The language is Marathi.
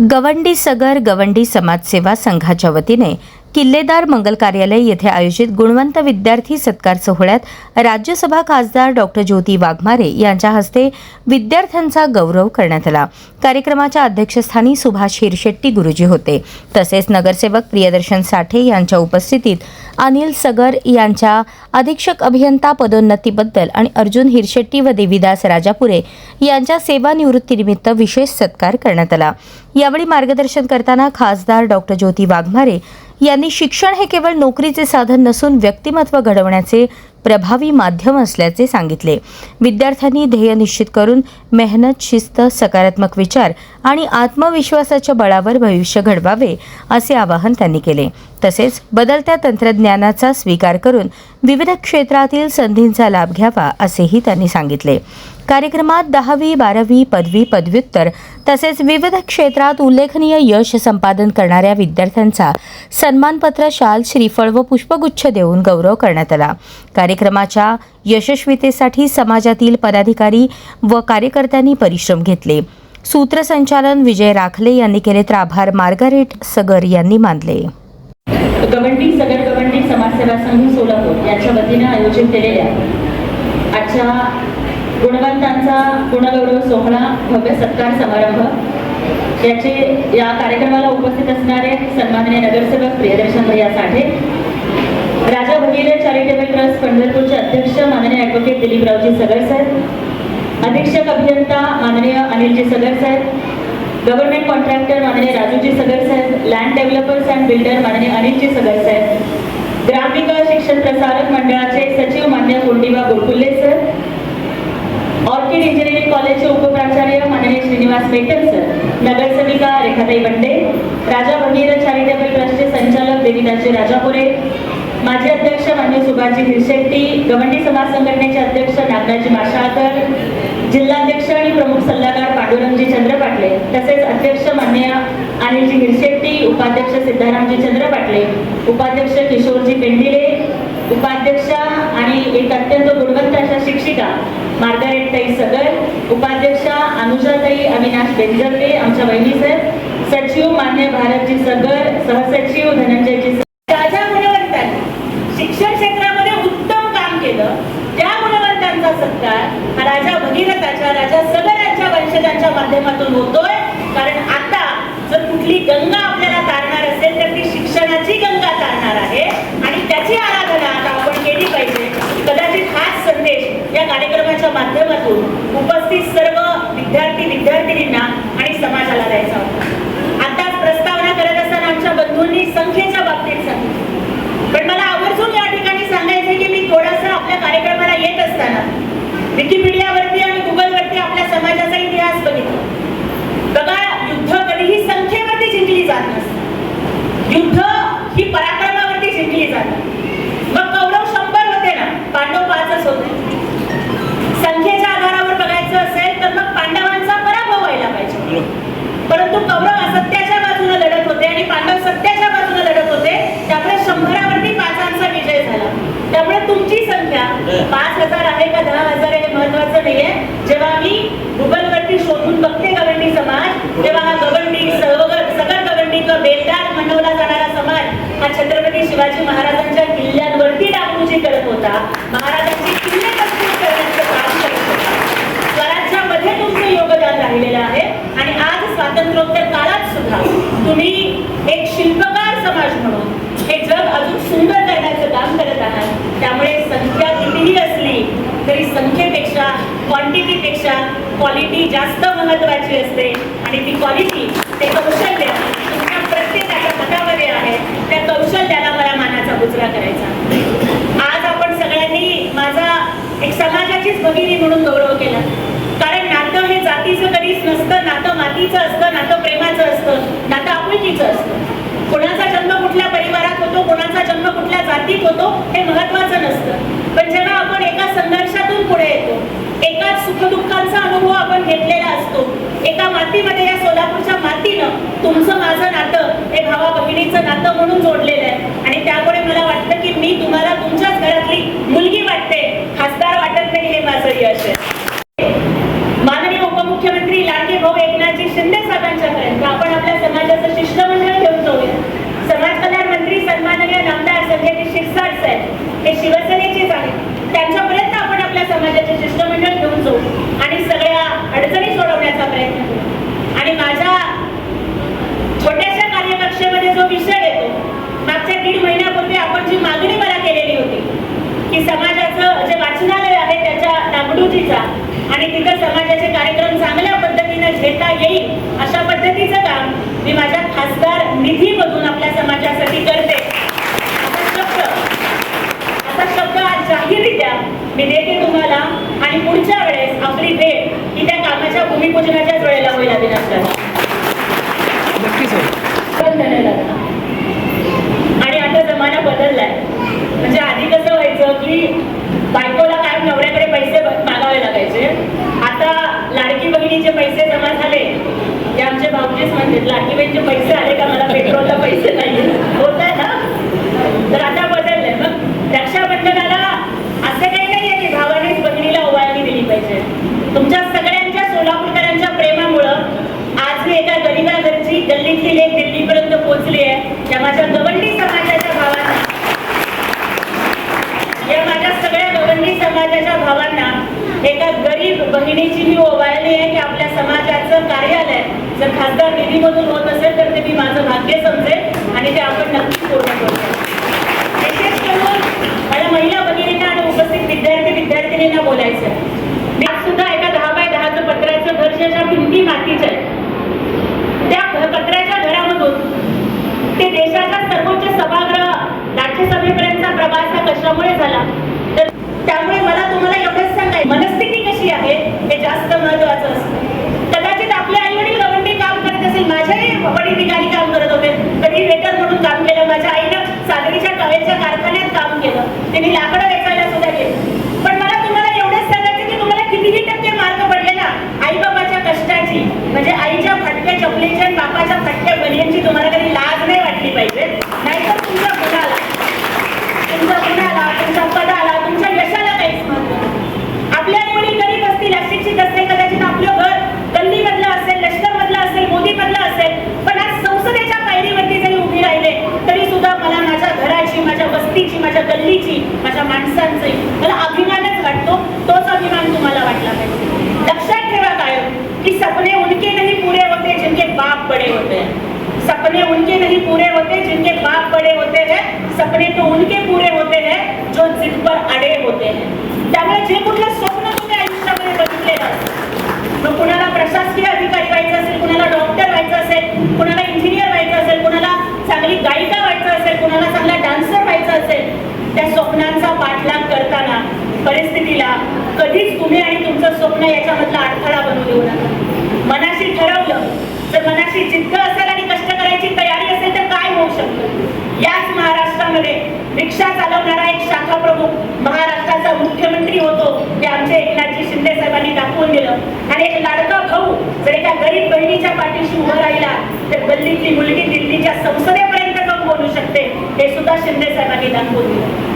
गवंडी सगर गवंडी समाजसेवा संघाच्या वतीने किल्लेदार मंगल कार्यालय येथे आयोजित गुणवंत विद्यार्थी सत्कार सोहळ्यात राज्यसभा खासदार डॉक्टर ज्योती वाघमारे यांच्या हस्ते विद्यार्थ्यांचा गौरव करण्यात आला। कार्यक्रमाच्या अध्यक्षस्थानी सुभाष हिरशेट्टी गुरुजी होते। तसेच नगरसेवक प्रियदर्शन साठे यांच्या उपस्थितीत अनिल सगर यांच्या अधीक्षक अभियंता पदोन्नतीबद्दल आणि अर्जुन हिरशेट्टी व देवीदास राजापुरे यांच्या सेवानिवृत्तीनिमित्त विशेष सत्कार करण्यात आला। यावेळी मार्गदर्शन करताना खासदार डॉक्टर ज्योती वाघमारे यांनी शिक्षण हे केवळ नोकरीचे साधन नसून व्यक्तिमत्व घडवण्याचे प्रभावी माध्यम असल्याचे सांगितले। विद्यार्थ्यांनी ध्येय निश्चित करून मेहनत, शिस्त, सकारात्मक विचार आणि आत्मविश्वासाच्या बळावर भविष्य घडवावे असे आवाहन त्यांनी केले। तसेच बदलत्या तंत्रज्ञानाचा स्वीकार करून विविध क्षेत्रातील संधींचा लाभ घ्यावा असेही त्यांनी सांगितले। कार्यक्रमात 10वी, 12वी, पदवी, पदव्युत्तर तसेच विविध क्षेत्रात उल्लेखनीय यश संपादन करणाऱ्या विद्यार्थ्यांचा सन्मानपत्र, शाल, श्रीफळ व पुष्पगुच्छ देऊन गौरव करण्यात आला। कार्यक्रमाच्या यशस्वीतेसाठी समाजातील पदाधिकारी व कार्यकर्त्यांनी परिश्रम घेतले। सूत्रसंचालन विजय राखले यांनी केले तर आभार मार्गारेट सगर यांनी मानले। गवंडी सगर गवंडी समाजसेवा संघ सोलापूर यांच्या वतीने आयोजित केलेल्या आजच्या गुणवंतांचा गुणगौरव सोहळा भव्य सत्कार समारंभ या कार्यक्रमाला उपस्थित असणारे सन्माननीय नगरसेवक प्रियदर्शन भैया साठे, राजा भगीरथ चॅरिटेबल ट्रस्ट पंढरपूरचे अध्यक्ष माननीय ॲडव्होकेट दिलीपरावजी सगर साहेब, अधीक्षक अभियंता माननीय अनिलजी सगर साहेब, गव्हर्नमेंट कॉन्ट्रॅक्टर माननीय राजूजी सगर साहेब, लँड डेव्हलपर्स अँड बिल्डर माननीय अनिलजी सगर साहेब, ग्रामविकास शिक्षण प्रसारक मंडळाचे सचिव मान्य कोंडिबा गोरकुल्ले सर, ऑर्किड इंजिनिअरिंग कॉलेजचे उपप्राचार्य माननीय श्रीनिवास मेटल सर, नगरसेविका रेखाताई बंडे, राजा भगीरथ चॅरिटेबल ट्रस्टचे संचालक देवीदासजी राजापुरे, माजी अध्यक्ष मान्य सुभाषजी हिरशेट्टी, गवंडी समाज संघटनेचे अध्यक्ष नागराजी माशाळकर, जिल्हाध्यक्ष आणि प्रमुख सल्लागार पांडुरंगजी चंद्र पाटले, तसेच अध्यक्ष मान्य अनिलजी हिरशेट्टी, उपाध्यक्ष सिद्धारामजी चंद्र पाटले, उपाध्यक्ष किशोरजी पेंडिले, उपाध्यक्षा आणि एक अत्यंत गुणवंत अशा शिक्षिका मार्गारेट ताई सगर, उपाध्यक्षा अनुजाताई अविनाश बेंजरते आमच्या बहिणी साहेब, सचिव मान्य भारतजी सगर, सहसचिव धनंजयजी सगर। राजा गुणवंतांनी शिक्षण क्षेत्रामध्ये उत्तम काम केलं त्या गुणवंतांचा सत्कार हा राजा भगीरथाच्या, राजा सगर यांच्या वंशजांच्या माध्यमातून होतोय। कारण आता जर कुठली गंगा आपल्याला तारणार असेल तर ती शिक्षणाची गंगा तारणार आहे आणि त्याची आराधना आता आपण केली पाहिजे। कदाचित हाच संदेश या कार्यक्रमाच्या माध्यमातून उपस्थित सर्व विद्यार्थीनींना आणि समाजाला द्यायचा होता। आताच प्रस्तावना करत असताना आमच्या बंधूंनी संख्येच्या बाबतीत सांगितलं, पण मला आवर्जून या ठिकाणी सांगायचं की मी थोडासा आपल्या कार्यक्रमाला येत असताना विकिपीडियावरती आणि गुगलवरती आपल्या समाजाचा इतिहास बघितला। बघा, युद्ध कधीही संख्येवरती जिंकली जात नसते, युद्ध ही पराक्रमावरती जिंकली जातात। मग कौरव 100 होते ना, पांडव 5च होते। संख्येच्या आधारावर बघायचं असेल तर मग पांडवांचा पराभव व्हायला पाहिजे, परंतु कौरव असत्याच्या बाजूने लढत होते आणि पांडव सत्याच्या बाजूने लढत होते, त्यामुळे 100वरती 5चा विजय झाला। त्यामुळे तुमची संख्या 5000 आहे का 10000 हे महत्वाचं नाहीये। जेव्हा मी गुगलवरती शोधून बघते गवंडी समाज, तेव्हा हा गवंडी सगर गवंडी किंवा बेलदार म्हणवला जाणारा समाज हा छत्रपती शिवाजी महाराजांच्या किल्ल्यांवरती डागडुजी करत होता, महाराजांची किल्ले मजबूत करण्याचं काम करत होता। स्वराज्यामध्ये तुमचं योगदान राहिलेलं आहे आणि आज स्वातंत्र्योत्तर काळात सुद्धा तुम्ही एक शिल्पकार समाज म्हणून हे जग अजून सुंदर करण्याचं काम करत आहात। त्यामुळे संख्या कितीही असली तरी संख्येपेक्षा क्वांटिटीपेक्षा क्वालिटी जास्त महत्त्वाची असते आणि ती क्वालिटी, ते कौशल्य तुमच्या प्रत्येकाच्या हातामध्ये आहे। त्या कौशल्याला मला मानाचा मुजरा करायचा। आज आपण सगळ्यांनी माझा एक समाजाचीच भगिनी म्हणून गौरव केला, कारण नातं हे जातीचं कधीच नसतं, नातं मातीचं असतं, नातं प्रेमाचं असतं, नातं आपुलकीचं असतं। कोणाचा जन्म कुठल्या परिवारात होतो, कोणाचा जन्म कुठल्या जातीत होतो हे महत्त्वाचं नसतं, पण जेव्हा आपण एका संघर्षातून पुढे येतो, एकाच सुखदुःखांचा अनुभव आपण घेतलेला असतो, एका मातीमध्ये या सोलापूरच्या मातीनं तुमचं माझं नातं हे भावा बहिणीचं नातं म्हणून जोडलेलं आहे आणि त्यामुळे मला वाटतं की मी तुम्हाला तुमच्याच घरातली मुलगी वाटते, खासदार वाटत नाही, हे माझं यश आहे। माननीय उपमुख्यमंत्री लाडके भाऊ एकनाथजी शिंदे साहेबांच्या पर्यंत आपण आपल्या शिवसेनेचेच आहेत त्यांच्यापर्यंत आपण आपल्या समाजाचे शिष्टमंडळ घेऊन जाऊ आणि सगळ्या अडचणी सोडवण्याचा प्रयत्न करू. आणि माझ्या छोट्याशा कार्यकक्षेमध्ये जो विषय येतो, मागच्या 1.5 महिन्यापूर्वी आपण जी मागणी मला केलेली होती की समाजाचं जे वाचनालय आहे त्याच्या डागडुजीचा आणि तिथं समाजाचे कार्यक्रम चांगल्या पद्धतीने घेता येईल अशा पद्धतीचं काम मी माझ्या खासदार निधीमधून आपल्या समाजासाठी करते. असा शब्द आज जाहीररित्या मी देते तुम्हाला. आणि पुढच्या वेळेस आपली भेट ही त्या कामाच्या भूमिपूजनाच्याच वेळेला होईल. अभिनंदन. आणि आता जमाना बदललाय. म्हणजे आधी कसं व्हायचं की बायकोला काय नवऱ्याकडे पैसे मागावे लागायचे. आता लाडकी बहिणीचे पैसे जमा झाले ते आमचे भाऊजीच म्हणतात, लाडकी बहिणीचे पैसे आले का मला पेट्रोलला पैसे नाही होत आहे ना. तर आता बदललंय. मग रक्षाबंधनाला असं काही नाहीये की भावानेच बहिणीला ओवाळणी दिली पाहिजे. तुमच्या सगळ्यांच्या सोलापूरकरांच्या प्रेमामुळं आज मी एका गरीबा घरची गल्लीतली लेक दिल्लीपर्यंत पोहोचली आहे. त्या माझ्या गवंडी समाजाच्या भावांना, या माझ्या सगळ्या गवंडी समाजाच्या भावांना एका गरीब बहिणीची मी ओवाळणी आहे की आपल्या समाजाचं कार्यालय जर खासदार निधीमधून होत असेल तर ते मी माझं भाग्य समजेल आणि ते आपण नक्की पूर्ण करू. विशेष करून मला महिला भगिनींना आणि उपस्थित विद्यार्थिनींना बोलायचं आहे. मी सुद्धा एका 10 बाय 10चं पत्र्याचं घर ज्याच्या भिंती मातीच्या आहेत त्या पत्र्याच्या घरामधून ते देशाच्या सर्वोच्च सभागृह राज्यसभेपर्यंतचा प्रवास हा कशामुळे झाला. तर त्यामुळे मला तुम्हाला एवढंच सांगायचं, मनस्थिती कशी आहे हे जास्त महत्वाचं असतं. कदाचित आपले आई वडील गवंडी काम करत असेल, माझ्याही वडील ठिकाणी काम करत होते, कधी वेटर म्हणून काम केलं. माझ्या आईनं सागरीच्या टॉयलच्या कारखान्यात काम केलं, त्यांनी लाकडं वेचायला सुद्धा केलं. पण मला तुम्हाला एवढंच सांगायचं की तुम्हाला कितीही टक्के मार्क पडले ना आई बाबाच्या कष्टाची, म्हणजे आईच्या फटक्या चपलीच्या आणि बापाच्या फटक्या बनियांची तुम्हाला कधी लाज नाही वाटली पाहिजे. नाहीतर तुमच्या गुणाला, तुमच्या पदाला, तुमच्या यशाला काहीच महत्व नाही. आपल्या आई वडील गरीब असतील, अशिक्षित असतील, कदाचित आपलं घर गल्लीमधलं असेल, लष्करमधलं असेल, मोदीमधलं असेल, पण आज संसदेच्या पायरीवरती जरी उभी राहिले तरी सुद्धा मला माझ्या घराची, माझ्या वस्तीची, माझ्या गल्लीची, माझ्या माणसांची मला अभिमानच वाटतो. तोच अभिमान तुम्हाला वाटला पाहिजे. लक्षात ठेवा कायम कि सपने उनके नहीं पूरे होते जिनके बाप बड़े होते हैं. सपने उनके नहीं पूरे होते जिनके बाप बड़े होते हैं. सपने तो उनके पूरे होते हैं जो जिद पर अड़े होते हैं. त्यामुळे जे कुठलं स्वप्न तुम्ही आयुष्यामध्ये बघितलेलं असेल, मग कुणाला प्रशासकीय अधिकारी व्हायचं असेल, कुणाला डॉक्टर व्हायचं असेल, कुणाला इंजिनियर व्हायचं असेल, कुणाला चांगली गायिका व्हायचं असेल, कुणाला चांगला डान्सर व्हायचं असेल, त्या स्वप्नांचा पाठलाग करताना परिस्थितीला कधीच तुम्ही आणि तुमचं स्वप्न याच्यामधला अडथळा बनवू देऊ नका. मनाशी ठरवलं, जर मनाशी जिद्द असेल आणि कष्ट करायची तयारी असेल तर काय होऊ शकतं. याच महाराष्ट्रामध्ये रिक्षा चालवणारा एक शाखा प्रमुख महाराष्ट्राचा मुख्यमंत्री होतो ते आमचे एकनाथजी शिंदे साहेबांनी दाखवून दिलं. आणि एक लाडका भाऊ जर एका गरीब बहिणीच्या पाठीशी उभा राहिला तर गल्लीतली मुलगी दिल्लीच्या संसदेपर्यंत जाऊन बोलू शकते, हे सुद्धा शिंदे साहेबांनी दाखवून दिलं.